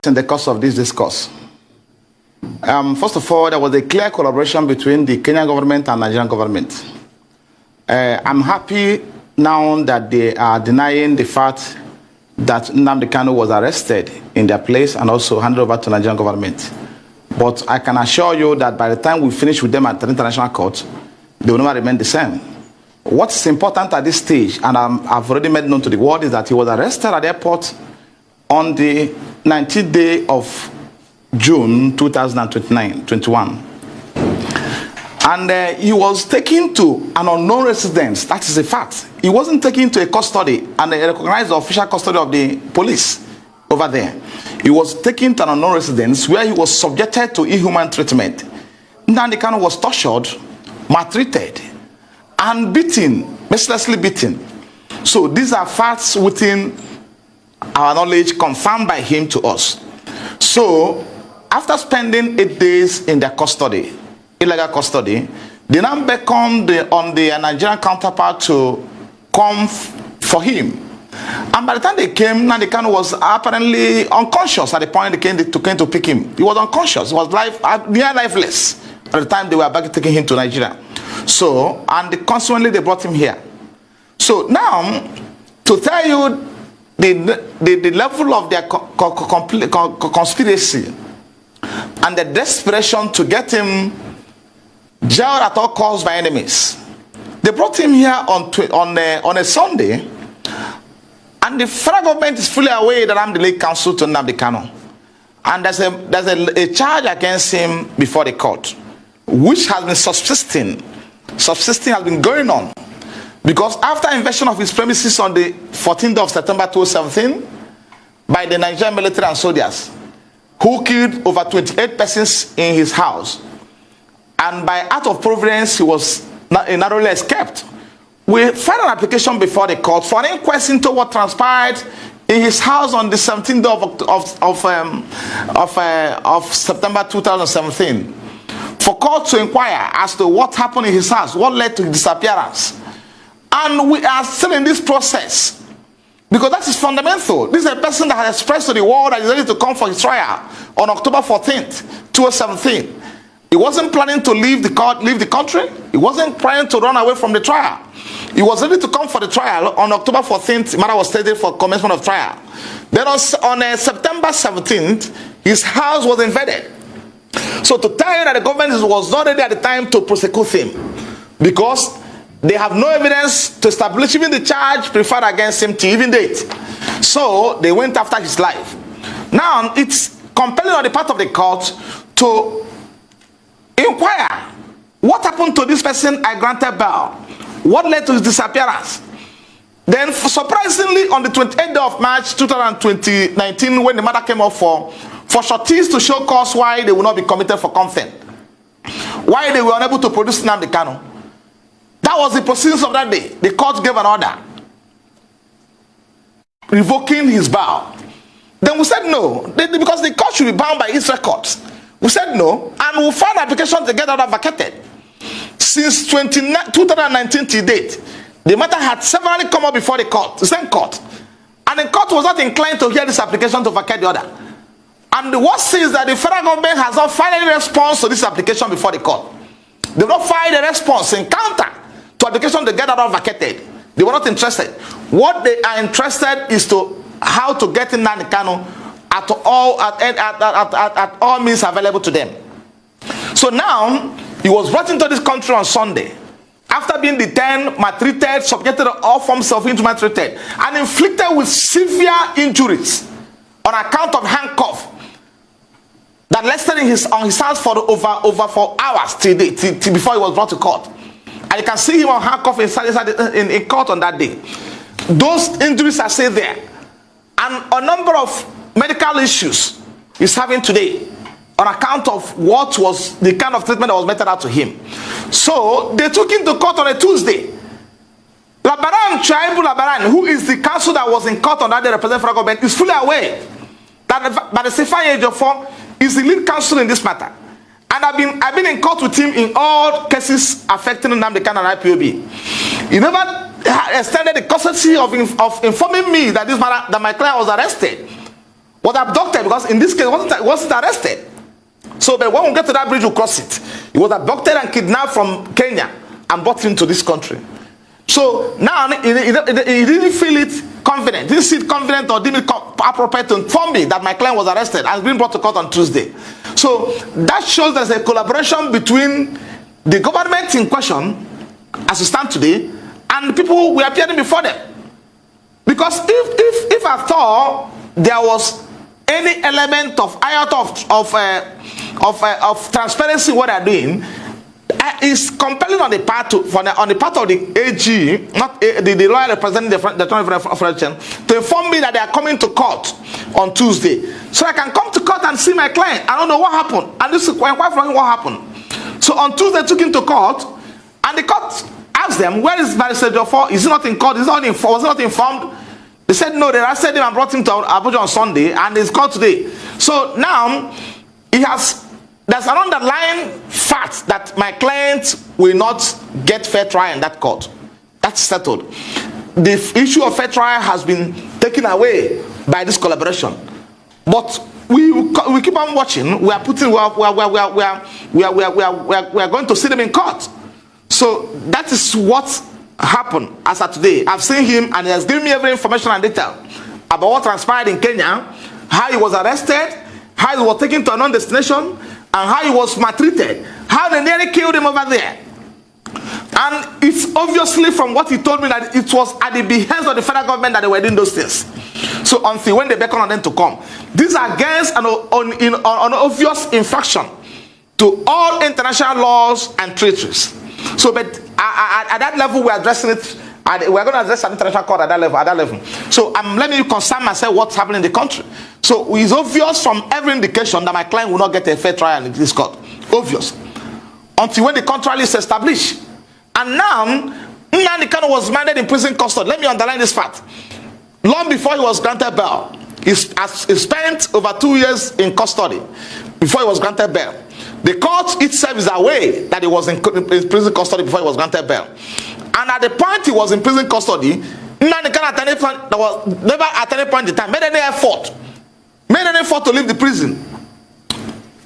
in the course of this discourse. First of all, there was a clear collaboration between the Kenyan government and Nigerian government. I'm happy now that they are denying the fact that Nnamdi Kanu was arrested in their place and also handed over to Nigerian government. But I can assure you that by the time we finish with them at the international court, they will not remain the same. What's important at this stage, and I've already made known to the world, is that he was arrested at the airport on the 19th day of June 2021. And he was taken to an unknown residence. That is a fact. He wasn't taken to a custody, and they recognized the official custody of the police over there. He was taken to an unknown residence where he was subjected to inhuman treatment. Nnamdi Kanu was tortured, maltreated, and beaten, mercilessly beaten. So these are facts within our knowledge, confirmed by him to us. So after spending 8 days in their custody, illegal custody, they now beckoned on the Nigerian counterpart to come for him. And by the time they came, Nnamdi Kanu was apparently unconscious at the point they came to pick him. He was unconscious. He was near lifeless at the time they were back taking him to Nigeria. So, and consequently they brought him here. So now, to tell you the level of their conspiracy and the desperation to get him jailed at all costs by enemies. They brought him here on a Sunday, and the federal government is fully aware that I'm the lead counsel to Nnamdi Kanu. And there's a charge against him before the court, which has been subsisting has been going on. Because after invasion of his premises on the 14th of September 2017 by the Nigerian military and soldiers, who killed over 28 persons in his house, and by act of providence he was narrowly escaped, we filed an application before the court for an inquest into what transpired in his house on the 17th of September 2017, for court to inquire as to what happened in his house, what led to his disappearance. And we are still in this process, because that is fundamental. This is a person that has expressed to the world that he is ready to come for his trial on October 14th, 2017. He wasn't planning to leave the country. He wasn't planning to run away from the trial. He was ready to come for the trial on October 14th. The matter was stated for commencement of trial. Then on September 17th, his house was invaded. So to tell you that the government was not ready at the time to prosecute him, because they have no evidence to establish even the charge preferred against him to even date. So they went after his life. Now it's compelling on the part of the court to inquire what happened to this person I granted bail, what led to his disappearance. Then surprisingly, on the 28th of March 2019, when the matter came up for sureties to show cause why they will not be committed for contempt, why they were unable to produce Nnamdi Kanu. That was the proceedings of that day. The court gave an order revoking his bail. Then we said no, because the court should be bound by its records. We said no, and we filed an application to get that vacated. Since 2019 to date, the matter had severally come up before the same court. And the court was not inclined to hear this application to vacate the order. And the worst is that the federal government has not filed any response to this application before the court. They have not filed a response in counter to application to get that order vacated. They were not interested. What they are interested is to how to get in Nnamdi Kanu at all means available to them. So now he was brought into this country on Sunday after being detained, maltreated, subjected to all forms of inhuman treatment, and inflicted with severe injuries on account of handcuff that lasted on his hands for over 4 hours till before he was brought to court. And you can see him on handcuff in court on that day. Those injuries are still there, and a number of medical issues he's having today on account of what was the kind of treatment that was meted out to him. So they took him to court on a Tuesday. Labaran, Chaibu Labaran, who is the counsel that was in court on that day representing federal government, is fully aware that Badesifai Ejiofor is the lead counsel in this matter. And I've been in court with him in all cases affecting Nnamdi Kanu and IPOB. He never extended the courtesy of informing me that my client was arrested Was abducted, because in this case, wasn't arrested. So but when we get to that bridge, we'll cross it. He was abducted and kidnapped from Kenya and brought into this country. So now he didn't feel it confident, didn't see it confident or didn't appropriate to inform me that my client was arrested and been brought to court on Tuesday. So that shows there's a collaboration between the government in question, as we stand today, and the people who were appearing before them. Because if at all there was any element of iota of transparency in what they're doing, is compelling on the part of the AG, not the lawyer representing the Federation, to inform me that they are coming to court on Tuesday, so I can come to court and see my client. I don't know what happened, and this is quite from him what happened. So on Tuesday, took him to court, and the court asked them, "Where is Barrister Jofo? Is he not in court? Was he not informed?" They said no. They arrested him and brought him to Abuja on Sunday, and he's called today. So now there's an underlying fact that my client will not get fair trial in that court. That's settled. The issue of fair trial has been taken away by this collaboration. But we keep on watching. We are going to see them in court. So that is what happened as of today. I've seen him, and he has given me every information and detail about what transpired in Kenya, how he was arrested, how he was taken to a non-destination, and how he was maltreated, how they nearly killed him over there. And it's obviously from what he told me that it was at the behest of the federal government that they were doing those things. So until when they beckon on them to come, these are against an obvious infraction to all international laws and treaties. So, but at that level, we're addressing it. We're going to address an international court at that level. So let me concern myself what's happening in the country. So it's obvious from every indication that my client will not get a fair trial in this court. Obvious. Until when the contrary is established. And now, Nnamdi Kanu was manded in prison custody. Let me underline this fact. Long before he was granted bail, he spent over 2 years in custody before he was granted bail. The court itself is aware that he was in prison custody before he was granted bail. And at the point he was in prison custody, Nnamdi Kanu never at any point in time made any effort to leave the prison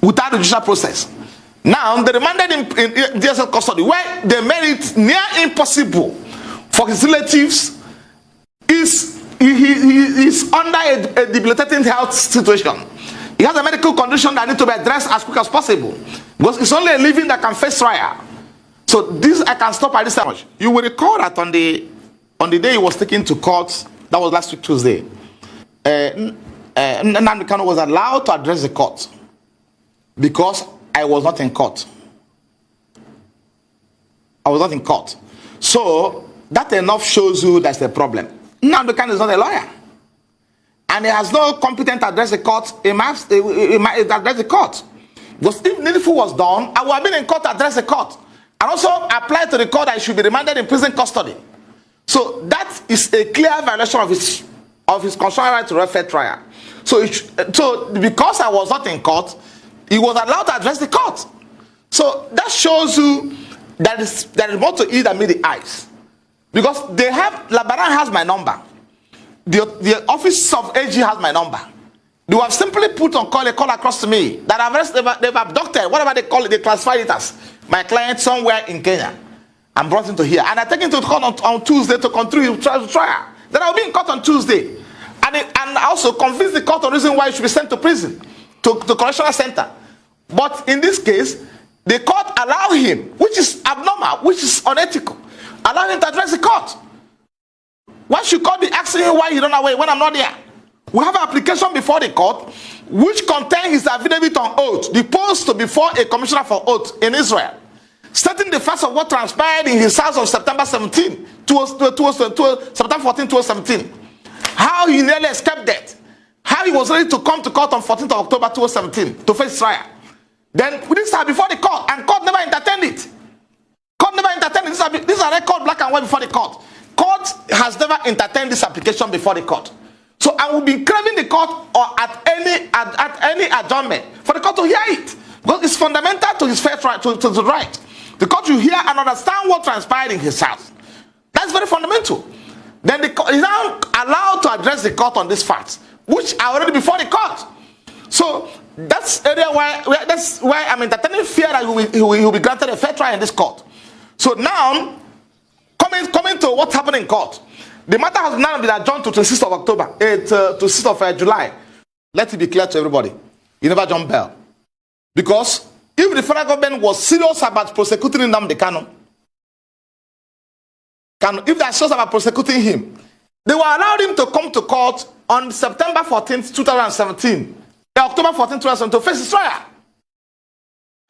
without the judicial process. Now they remanded him in DSS custody, where they made it near impossible for his relatives. He is under a debilitating health situation. He has a medical condition that needs to be addressed as quick as possible, because it's only a living that can face trial. So this I can stop at this time. You will recall that on the day he was taken to court, that was last week Tuesday, Nnamdi Kanu was allowed to address the court because I was not in court. I was not in court. So that enough shows you that's the problem. Nnamdi Kanu is not a lawyer, and he has no competence to address the court. He must address the court, because if needful was done, I would have been in court to address the court, and also apply to the court that he should be remanded in prison custody. So that is a clear violation of his constitutional right to a fair trial. So because I was not in court, he was allowed to address the court. So that shows you that there is more to it than meet the eyes. Because Labaran has my number. The office of AG has my number. They have simply put on a call across to me that they've abducted, whatever they call it, they classified it as my client somewhere in Kenya and brought him to here. And I take him to court on Tuesday to continue trial. Then I'll be in court on Tuesday. And also convince the court on the reason why he should be sent to prison, to correctional center. But in this case, the court allow him, which is abnormal, which is unethical, allow him to address the court. Why should court be asking him why he run away when I'm not there? We have an application before the court which contains his affidavit on oath, deposed before a commissioner for oath in Israel, stating the facts of what transpired in his house on September 14, 2017. How he nearly escaped death. How he was ready to come to court on 14th of October 2017 to face trial. Then this are before the court, and court never entertained it. Court never entertained it. These are record black and white before the court. Court has never entertained this application before the court. So I will be craving the court or at any adjournment for the court to hear it, because it's fundamental to his fair trial, to the right. The court should hear and understand what transpired in his house. That's very fundamental. Then the court is now allowed to address the court on these facts, which are already before the court. So that's area that's why I'm entertaining fear that he will be granted a fair trial in this court. So now, coming to what happened in court, the matter has now been adjourned to 6th of October, to 6th of July. Let it be clear to everybody. You never jump bail. Because if the federal government was serious about prosecuting Nnamdi Kanu, if they are serious about prosecuting him, they will allow him to come to court on September 14th, 2017, October 14th, 2017, to face his trial.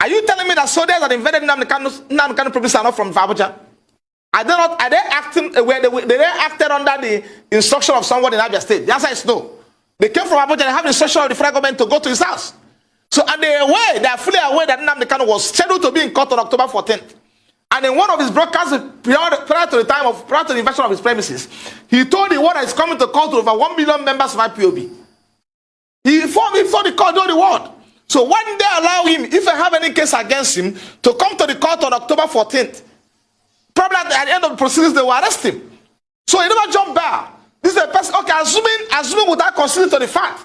Are you telling me that soldiers that invaded Nnamdi Kanu province are not from Abuja? Are they acting where they acted under the instruction of someone in Abia State? The answer is no. They came from Abuja. They have the instruction of the federal government to go to his house. So and they are fully aware that Nnamdi Kanu was scheduled to be in court on October 14th. And in one of his broadcasts prior to the invasion of his premises, he told the world that he's coming to court to over 1 million members of IPOB. He informed the court all the world. So when they allow him, if I have any case against him, to come to the court on October 14th, probably at the end of the proceedings, they will arrest him. So he never jumped bail. This is a person, okay, assuming without considering to the fact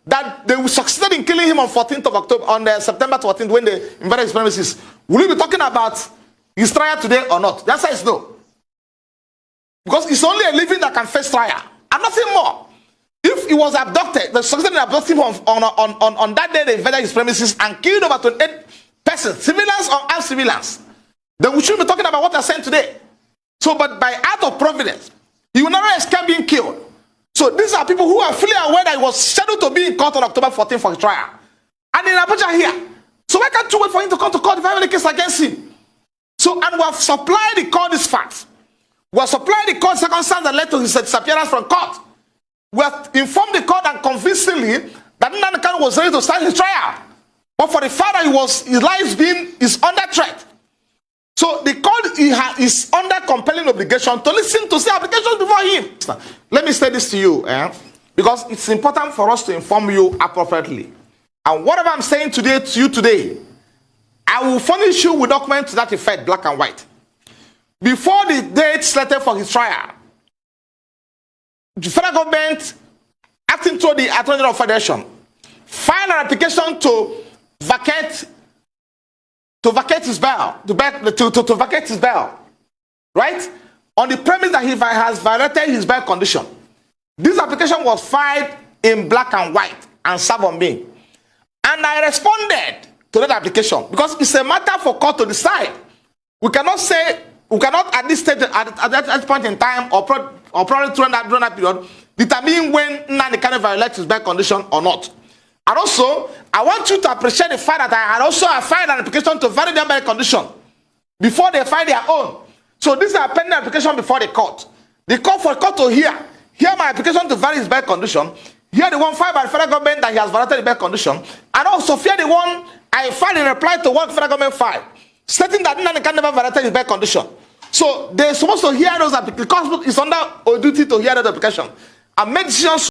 that they succeeded in killing him on 14th of October, on September 14th, when they invaded his premises, will we be talking about his trial today or not? The answer is no. Because it's only a living that can face trial, and nothing more. If he was abducted, they succeeded in abducting him on that day they invaded his premises and killed over 28 persons, civilians or armed civilians, then we shouldn't be talking about what they're saying today. So, but by act of providence, he will never escape being killed. So these are people who are fully aware that he was scheduled to be in court on October 14th for his trial. And in Abuja here. So why can't you wait for him to come to court if I have any case against him? So, and we have supplied the court these facts. We have supplied the court circumstances that led to his disappearance from court. We have informed the court and convincingly that Nnamdi Kanu was ready to start his trial. But for the fact that his life is under threat. So the court is under compelling obligation to listen to the applications before him. Let me say this to you, because it's important for us to inform you appropriately. And whatever I'm saying today to you today, I will furnish you with documents to that effect, black and white. Before the date slated for his trial, the federal government, acting through the Attorney General of Federation, filed an application to vacate his bail, to vacate his bail, right? On the premise that he has violated his bail condition. This application was filed in black and white and served on me. And I responded to that application because it's a matter for court to decide. We cannot at this stage, at that point in time, or probably during that period, determine when Nnamdi Kanu violates his bail condition or not. And also, I want you to appreciate the fact that I had also filed an application to vary their bail condition before they file their own. So this is a pending application before the court. The court to hear my application to vary his bail condition, hear the one filed by the federal government that he has violated the bail condition, and also hear the one I filed in reply to what the federal government filed, stating that Nnamdi Kanu never violated his bail condition. So they're supposed to hear those applications. The court is under a duty to hear that application and make decisions